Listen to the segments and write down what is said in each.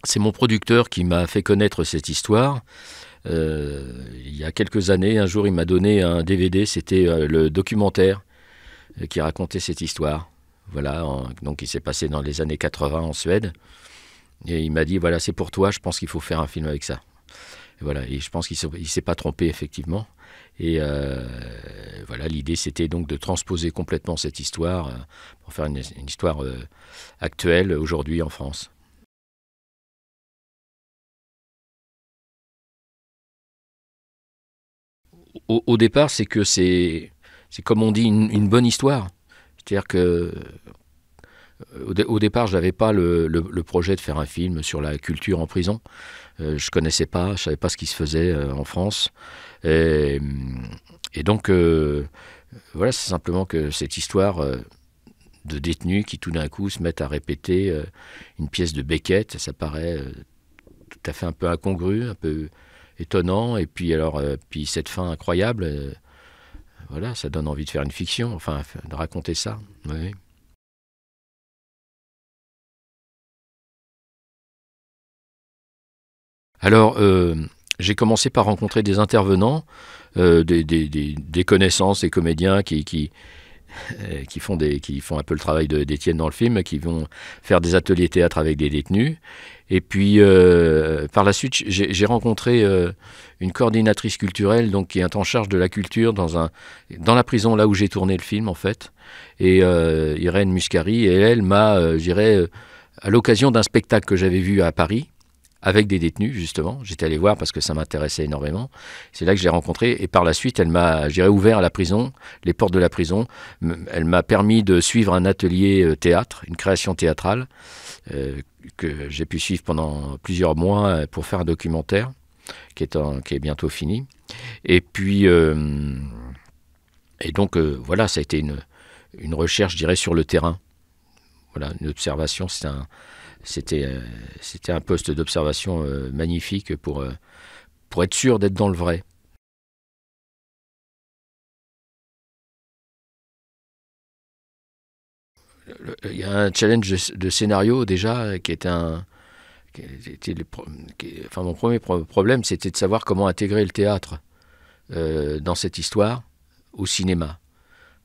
C'est mon producteur qui m'a fait connaître cette histoire. Il y a quelques années, un jour, il m'a donné un DVD, c'était le documentaire qui racontait cette histoire. Voilà, donc il s'est passé dans les années 80 en Suède. Et il m'a dit, voilà, c'est pour toi, je pense qu'il faut faire un film avec ça. Et voilà, et je pense qu'il ne s'est pas trompé, effectivement. Et voilà, l'idée, c'était donc de transposer complètement cette histoire pour faire une histoire actuelle aujourd'hui en France. Au départ, c'est comme on dit, une bonne histoire. C'est-à-dire que au départ, je n'avais pas le projet de faire un film sur la culture en prison. Je connaissais pas, je savais pas ce qui se faisait en France. Et, et donc, voilà, c'est simplement que cette histoire de détenus qui tout d'un coup se mettent à répéter une pièce de Beckett, ça paraît tout à fait un peu incongru, un peu étonnant. Et puis alors, puis cette fin incroyable, voilà, ça donne envie de faire une fiction, enfin, de raconter ça. Oui. Alors, j'ai commencé par rencontrer des intervenants, des connaissances, des comédiens qui font un peu le travail d'Étienne dans le film, qui vont faire des ateliers théâtre avec des détenus. Et puis, par la suite, j'ai rencontré une coordinatrice culturelle donc, qui est en charge de la culture dans la prison, là où j'ai tourné le film, en fait. Et Irène Muscari, et elle m'a, je dirais, à l'occasion d'un spectacle que j'avais vu à Paris, avec des détenus, justement. J'étais allé voir parce que ça m'intéressait énormément. C'est là que je l'ai rencontrée. Et par la suite, elle m'a, j'irai ouvert la prison, les portes de la prison. Elle m'a permis de suivre un atelier théâtre, une création théâtrale, euh, que j'ai pu suivre pendant plusieurs mois pour faire un documentaire qui est bientôt fini. Et puis, et donc, voilà, ça a été une recherche, je dirais, sur le terrain. Voilà, une observation, c'était un poste d'observation magnifique pour être sûr d'être dans le vrai. Il y a un challenge de scénario déjà qui est qui était enfin mon premier problème, c'était de savoir comment intégrer le théâtre dans cette histoire au cinéma.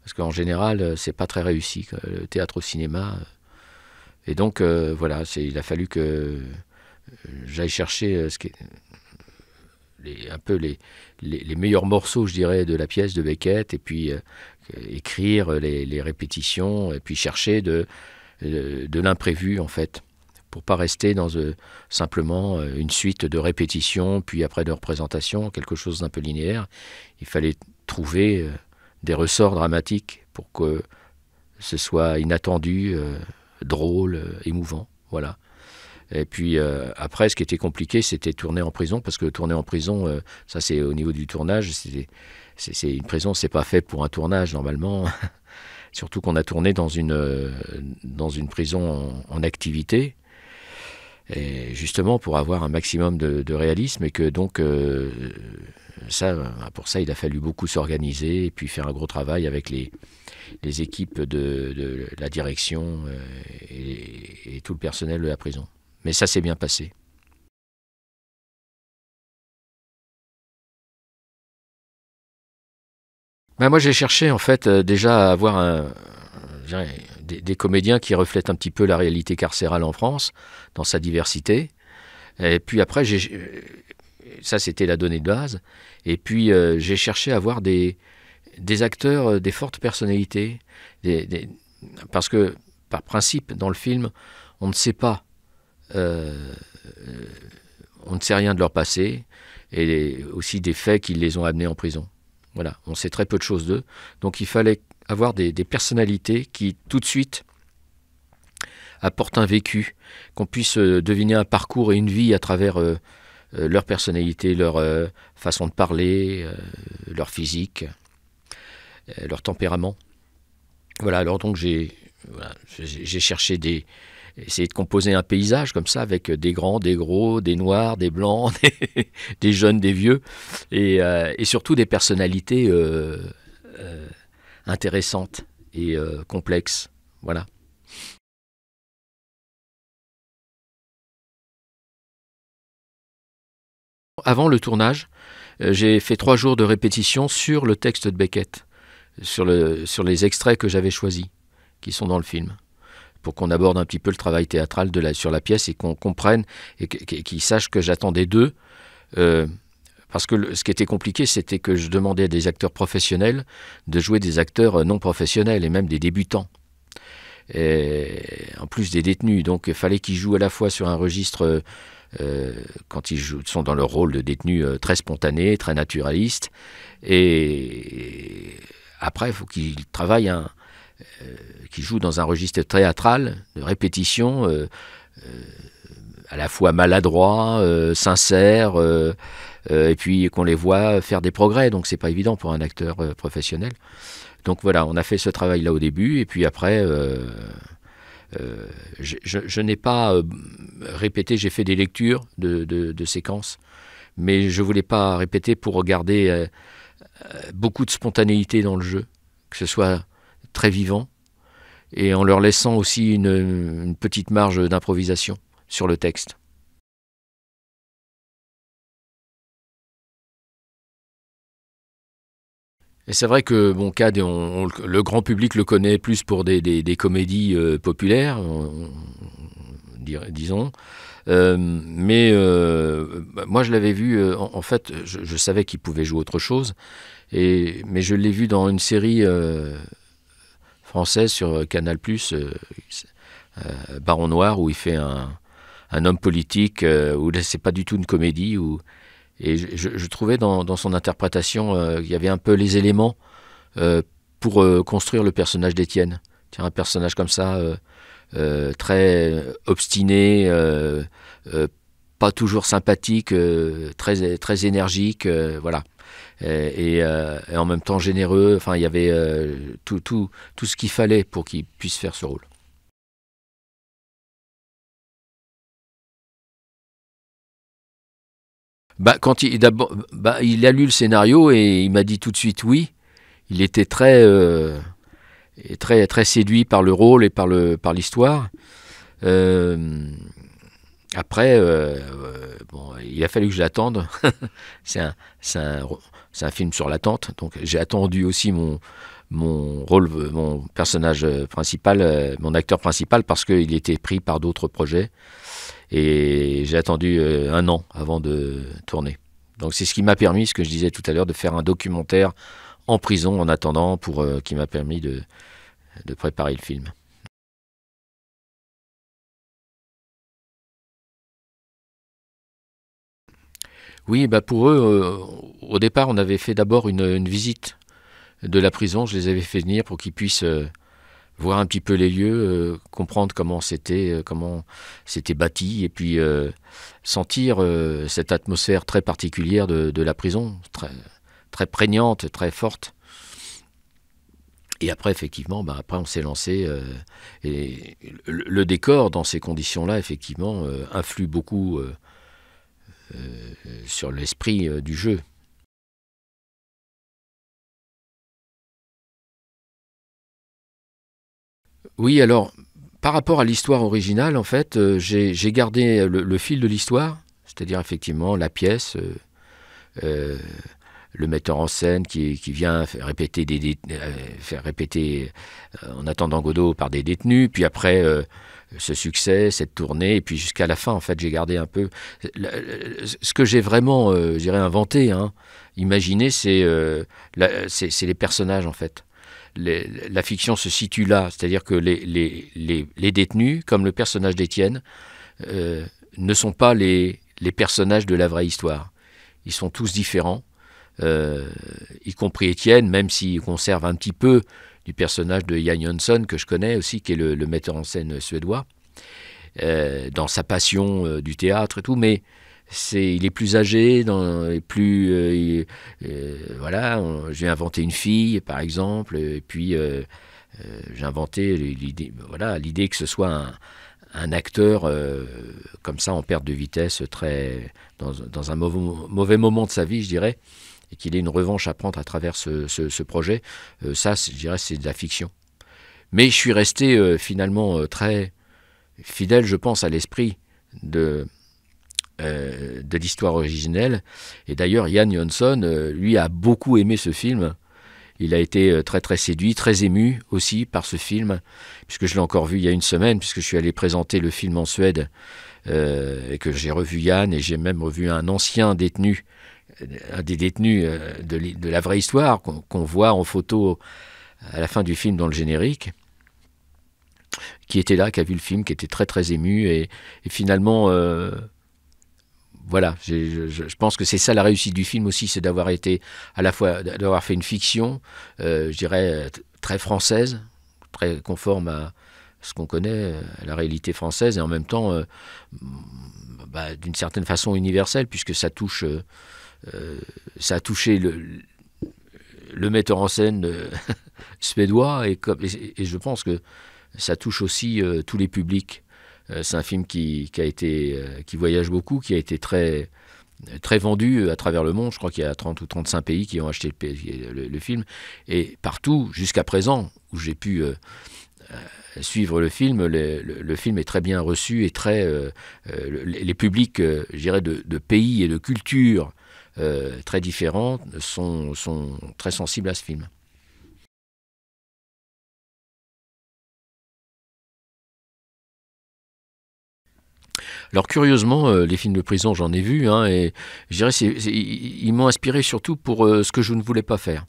Parce qu'en général, c'est pas très réussi, le théâtre au cinéma. Et donc, voilà, il a fallu que j'aille chercher un peu les meilleurs morceaux, je dirais, de la pièce de Beckett, et puis écrire les répétitions, et puis chercher de l'imprévu, en fait, pour pas rester dans simplement une suite de répétitions, puis après de représentations, quelque chose d'un peu linéaire. Il fallait trouver des ressorts dramatiques pour que ce soit inattendu, drôle, émouvant. Voilà. Et puis après, ce qui était compliqué, c'était tourner en prison, parce que tourner en prison, ça c'est au niveau du tournage, c'est une prison, c'est pas fait pour un tournage normalement. Surtout qu'on a tourné dans une prison en activité, et justement pour avoir un maximum de réalisme, et que donc ça, pour ça, il a fallu beaucoup s'organiser et puis faire un gros travail avec les équipes de la direction et tout le personnel de la prison. Mais ça s'est bien passé. Ben moi, j'ai cherché en fait déjà à avoir je dirais, des comédiens qui reflètent un petit peu la réalité carcérale en France, dans sa diversité. Et puis après, ça c'était la donnée de base. Et puis j'ai cherché à avoir des acteurs, des fortes personnalités, des, des- parce que par principe, dans le film, on ne sait pas, euh, on ne sait rien de leur passé, et aussi des faits qui les ont amenés en prison. Voilà, on sait très peu de choses d'eux. Donc il fallait avoir des personnalités qui, tout de suite, apportent un vécu, qu'on puisse deviner un parcours et une vie à travers leur personnalité, leur façon de parler, leur physique, leur tempérament. Voilà, alors donc j'ai cherché essayer de composer un paysage comme ça avec des grands, des gros, des noirs, des blancs, des jeunes, des vieux, et surtout des personnalités euh, intéressantes et complexes. Voilà. avant le tournage, j'ai fait 3 jours de répétition sur le texte de Beckett, sur les extraits que j'avais choisis, qui sont dans le film, pour qu'on aborde un petit peu le travail théâtral sur la pièce et qu'on comprenne et qu'ils sachent que j'attendais d'eux. Parce que ce qui était compliqué, c'était que je demandais à des acteurs professionnels de jouer des acteurs non professionnels et même des débutants. Et en plus des détenus. Donc il fallait qu'ils jouent à la fois sur un registre, quand ils sont dans leur rôle de détenus, très spontané, très naturaliste. Et après, il faut qu'ils travaillent, qu'ils jouent dans un registre théâtral, de répétition, à la fois maladroit, sincère, et puis qu'on les voit faire des progrès. Donc c'est pas évident pour un acteur professionnel. Donc voilà, on a fait ce travail-là au début, et puis après, je n'ai pas répété, j'ai fait des lectures de séquences, mais je voulais pas répéter pour regarder beaucoup de spontanéité dans le jeu, que ce soit très vivant, et en leur laissant aussi une petite marge d'improvisation sur le texte. Et c'est vrai que bon, Cad, le grand public le connaît plus pour des comédies populaires, disons. Mais moi, je l'avais vu, en fait, je savais qu'il pouvait jouer autre chose, mais je l'ai vu dans une série française sur Canal+, Baron Noir, où il fait un homme politique, où c'est pas du tout une comédie, et je trouvais dans son interprétation qu'il y avait un peu les éléments pour construire le personnage d'Étienne. Un personnage comme ça, très obstiné, pas toujours sympathique, très énergique, voilà. Et en même temps généreux. Enfin, il y avait tout ce qu'il fallait pour qu'il puisse faire ce rôle. Quand il a lu le scénario et il m'a dit tout de suite oui. Il était très séduit par le rôle et par l'histoire. Après, bon, il a fallu que je l'attende. c'est un film sur l'attente, donc j'ai attendu aussi mon rôle, mon personnage principal, mon acteur principal, parce qu'il était pris par d'autres projets. Et j'ai attendu 1 an avant de tourner. Donc c'est ce qui m'a permis, ce que je disais tout à l'heure, de faire un documentaire en prison en attendant, qui m'a permis de préparer le film. Oui, pour eux, au départ, on avait fait d'abord une visite de la prison. Je les avais fait venir pour qu'ils puissent voir un petit peu les lieux, comprendre comment c'était bâti, et puis sentir cette atmosphère très particulière de la prison, très prégnante, très forte. Et après, effectivement, après on s'est lancé, et le décor dans ces conditions-là, effectivement, influe beaucoup sur l'esprit du jeu. Oui, alors, par rapport à l'histoire originale, en fait, j'ai gardé le fil de l'histoire, c'est-à-dire effectivement la pièce, euh, le metteur en scène qui vient faire répéter En attendant Godot par des détenus, puis après ce succès, cette tournée, et puis jusqu'à la fin, en fait, j'ai gardé un peu ce que j'ai vraiment, je dirais, inventé, hein, imaginé, c'est les personnages, en fait. La fiction se situe là, c'est-à-dire que les détenus, comme le personnage d'Étienne, ne sont pas les personnages de la vraie histoire. Ils sont tous différents, y compris Étienne, même s'il conserve un petit peu du personnage de Jan Jönsson, que je connais aussi, qui est le metteur en scène suédois, dans sa passion du théâtre et tout, mais il est plus âgé, voilà. J'ai inventé une fille, par exemple, et puis j'ai inventé l'idée que ce soit un acteur comme ça en perte de vitesse, dans un mauvais moment de sa vie, je dirais, et qu'il ait une revanche à prendre à travers ce projet. Ça, je dirais, c'est de la fiction. Mais je suis resté finalement très fidèle, je pense, à l'esprit de l'histoire originelle. Et d'ailleurs, Yann Johnson, lui, a beaucoup aimé ce film. Il a été très très séduit, très ému aussi par ce film, puisque je l'ai encore vu il y a une semaine, puisque je suis allé présenter le film en Suède, et que j'ai revu Yann, et j'ai même revu un ancien détenu, un des détenus de la vraie histoire, qu'on voit en photo à la fin du film dans le générique, qui était là, qui a vu le film, qui était très très ému, et finalement... voilà, je pense que c'est ça la réussite du film aussi, c'est d'avoir été à la fois d'avoir fait une fiction, je dirais très française, très conforme à ce qu'on connaît, à la réalité française, et en même temps, d'une certaine façon universelle, puisque ça touche, ça a touché le metteur en scène suédois, et je pense que ça touche aussi tous les publics. C'est un film qui voyage beaucoup, qui a été très, très vendu à travers le monde. Je crois qu'il y a 30 ou 35 pays qui ont acheté le film. Et partout, jusqu'à présent, où j'ai pu suivre le film, le film est très bien reçu et les publics, je dirais, de pays et de cultures très différentes sont très sensibles à ce film. Alors curieusement, les films de prison, j'en ai vu, hein, et je dirais ils m'ont inspiré surtout pour ce que je ne voulais pas faire.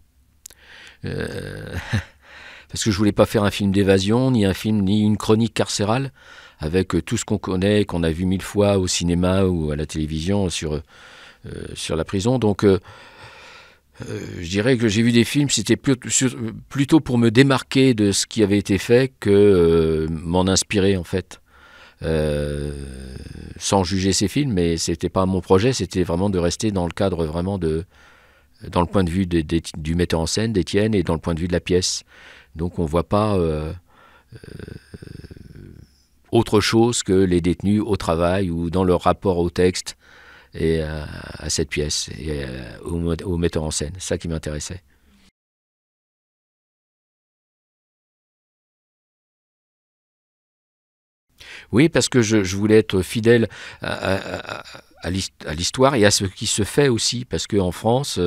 Parce que je voulais pas faire un film d'évasion, ni une chronique carcérale, avec tout ce qu'on connaît, qu'on a vu 1000 fois au cinéma ou à la télévision sur la prison. Donc je dirais que j'ai vu des films, c'était plutôt pour me démarquer de ce qui avait été fait que m'en inspirer en fait. Sans juger ces films, mais c'était pas mon projet, c'était vraiment de rester dans le cadre vraiment dans le point de vue du metteur en scène, d'Étienne, et dans le point de vue de la pièce. Donc on voit pas autre chose que les détenus au travail ou dans leur rapport au texte et à cette pièce et au metteur en scène. C'est ça qui m'intéressait. Oui, parce que je voulais être fidèle à l'histoire et à ce qui se fait aussi, parce qu'en France,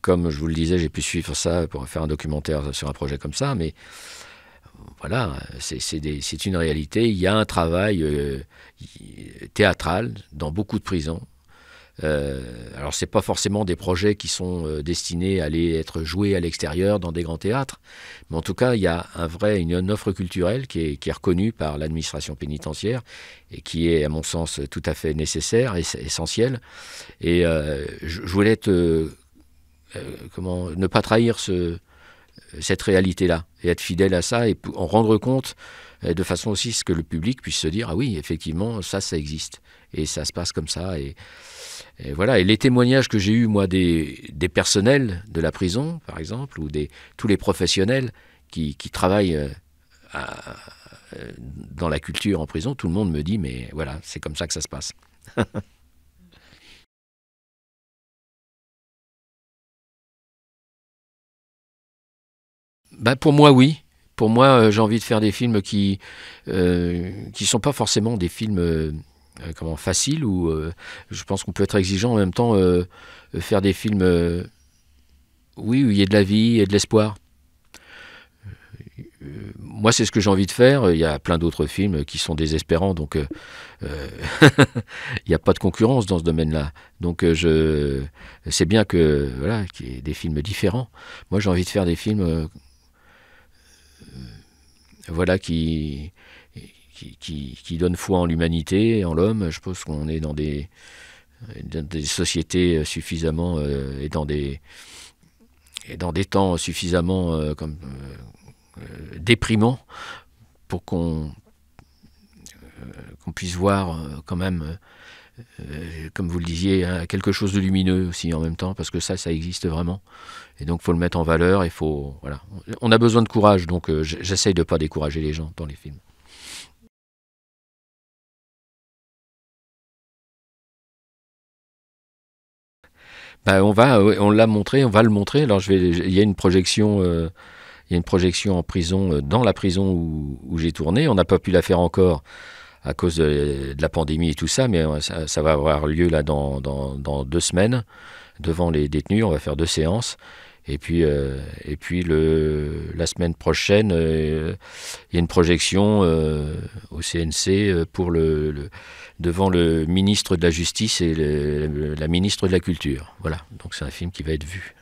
comme je vous le disais, j'ai pu suivre ça pour faire un documentaire sur un projet comme ça, mais voilà, c'est une réalité. Il y a un travail théâtral dans beaucoup de prisons. Alors c'est pas forcément des projets qui sont destinés à aller être joués à l'extérieur dans des grands théâtres, mais en tout cas il y a une offre culturelle qui est reconnue par l'administration pénitentiaire et qui est à mon sens tout à fait nécessaire et essentielle. Et je voulais être, ne pas trahir cette réalité-là et être fidèle à ça et en rendre compte de façon aussi ce que le public puisse se dire ah oui effectivement ça existe et ça se passe comme ça. Et voilà, et les témoignages que j'ai eus, moi, des personnels de la prison, par exemple, ou tous les professionnels qui travaillent dans la culture en prison, tout le monde me dit, mais voilà, c'est comme ça que ça se passe. Pour moi, oui. Pour moi, j'ai envie de faire des films qui sont pas forcément des films facile ou je pense qu'on peut être exigeant en même temps faire des films oui où il y ait de la vie et de l'espoir. Moi c'est ce que j'ai envie de faire. Il y a plein d'autres films qui sont désespérants, donc il n'y a pas de concurrence dans ce domaine-là, donc je c'est bien que voilà qu'il y ait des films différents. Moi j'ai envie de faire des films voilà qui donne foi en l'humanité, en l'homme. Je pense qu'on est dans des sociétés suffisamment et dans des temps suffisamment déprimants pour qu'on puisse voir quand même, comme vous le disiez, hein, quelque chose de lumineux aussi en même temps, parce que ça existe vraiment. Et donc il faut le mettre en valeur, voilà. On a besoin de courage, donc j'essaye de ne pas décourager les gens dans les films. On l'a montré, on va le montrer. Alors il y a une projection, en prison dans la prison où j'ai tourné. On n'a pas pu la faire encore à cause de la pandémie et tout ça, mais ça va avoir lieu là dans 2 semaines devant les détenus. On va faire 2 séances. Et puis la semaine prochaine, il y a une projection au CNC pour devant le ministre de la Justice et la ministre de la Culture. Voilà, donc c'est un film qui va être vu.